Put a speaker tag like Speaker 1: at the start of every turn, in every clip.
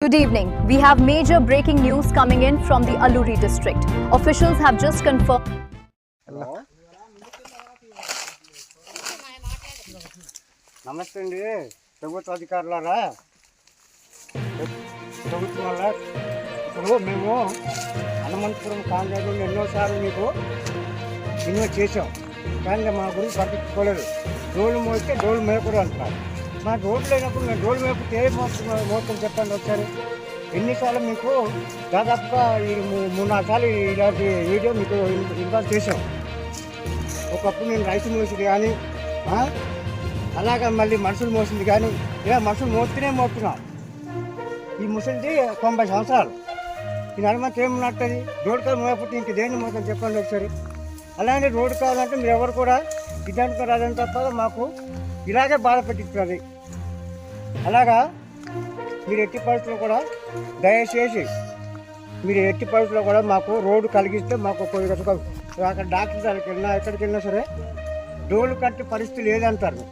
Speaker 1: Good evening. We have major breaking news coming in from the Alluri district. Officials have just confirmed.
Speaker 2: నమస్తే అండి ప్రభుత్వ అధికారులారా ప్రభుత్వం వల్ల ఇప్పుడు మేము హనుమంతపురం కాంగ్రెస్లో ఎన్నోసార్లు మీకు ఇన్వెస్ట్ చేసాం కానీ మా గురించి పట్టించుకోలేదు డోలు మోస్తే డోలు మేకూడదు అంటున్నారు మా రోడ్లు లేనప్పుడు మేము డోలు మేపుతే ఏ మోసం చెప్పండి ఒకసారి ఎన్నిసార్లు మీకు దాదాపుగా ఈ 3-4 సార్లు ఇలాంటి వీడియో మీకు ఇన్వాల్వ్ చేసాం ఒకప్పుడు నేను రైతు మోసింది కానీ అలాగా మళ్ళీ మనుషులు మోసింది కానీ ఇలా మనుషులు మోస్తున్నాం ఈ ముసలిది 90 సంవత్సరాలు ఈ హనుమంతు ఏమున్నట్టది రోడ్డు కాలు మోయకపోతే ఇంక దేన్ని మోసం చెప్పండి ఒకసారి అలాగే రోడ్డు కావాలంటే మీరు ఎవరు కూడా ఇదానికి రాదని తప్ప మాకు ఇలాగే బాధ పెట్టించున్నది అలాగా మీరు ఎట్టి పరిస్థితుల్లో కూడా దయచేసి మీరు ఎట్టి పరిస్థితుల్లో కూడా మాకు రోడ్డు కలిగిస్తే మాకు అక్కడ డాక్టర్ దగ్గరికి వెళ్ళినా ఎక్కడికి వెళ్ళినా సరే డోలు కట్టే పరిస్థితి లేదంటారు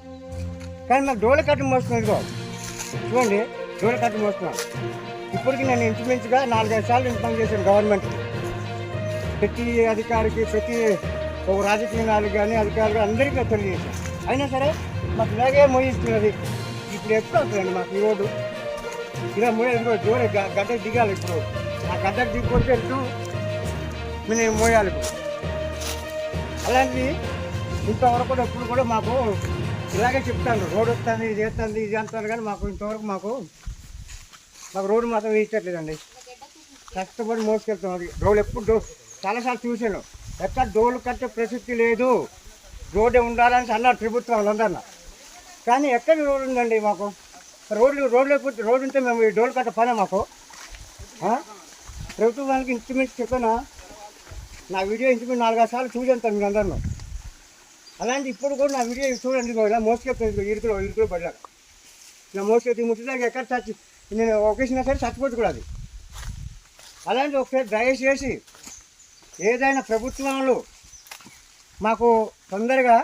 Speaker 2: కానీ మాకు డోలు కట్టి మోస్తున్నాం ఇదిగో చూడండి డోలు కట్టి మోస్తున్నాం ఇప్పటికి నేను ఇంచుమించుగా 4-5 సార్లు ఇన్ఫార్మ్ చేశాను గవర్నమెంట్ ప్రతి అధికారికి ప్రతి ఒక రాజకీయ నాయకులు కానీ అధికారులు అందరికీ తెలియజేశాను అయినా సరే మాకు ఇలాగే మోయిస్తున్నది ఇప్పుడు ఎప్పుడు అవుతుందండి మాకు ఈ రోడ్డు ఇలా మోయాలి జోరే గడ్డకు దిగాలి ఇప్పుడు ఆ గడ్డకు దిగిపోతే ఎప్పుడు మేము మోయాలి ఇప్పుడు అలాంటివి ఇంతవరకు కూడా ఎప్పుడు కూడా మాకు ఇలాగే చెప్తాను రోడ్డు వస్తుంది ఇది చేస్తుంది ఇది అంటారు కానీ మాకు ఇంతవరకు మాకు రోడ్డు మాత్రం ఇచ్చట్లేదండి కష్టపడి మోసుకెళ్తాం అది డోలు ఎప్పుడు చాలాసార్లు చూశాను ఎక్కడ డోలు కట్టే ప్రసక్తి లేదు రోడ్డే ఉండాలని అన్నారు ప్రభుత్వం వాళ్ళందరిన కానీ ఎక్కడ రోడ్డు ఉందండి మాకు రోడ్డు లేకపోతే రోడ్డు ఉంటే మేము ఈ డోలు కట్ట పనే మాకు ప్రభుత్వం వాళ్ళకి ఇంచుమించు చెప్పాను నా వీడియో ఇంచుమించు 4-5 సార్లు చూసేంతాను మీరు అందరిలో అలాంటి ఇప్పుడు కూడా నా వీడియో చూడండి ఇలా మోసుకెళ్తాను ఇరుకులో పడ్డాక ఇలా మోసుకెళ్తే ముట్టిదాకా ఎక్కడ చచ్చి నేను ఒకేసినా సరే చచ్చిపోతు కూడా అది అలాంటి ఒకసారి దయచేసి ఏదైనా ప్రభుత్వాలు మాకు తొందరగా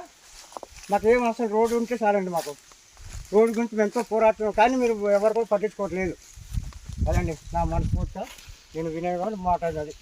Speaker 2: మాకు ఏం అవసరం రోడ్డు ఉంటే చాలండి మాకు రోడ్డు గురించి ఎంతో పోరాడుతున్నాం కానీ మీరు ఎవరు కూడా పట్టించుకోవట్లేదు అదండి నా మనస్ఫూర్తిగా నేను వినయ్ గారు మాట్లాడాలి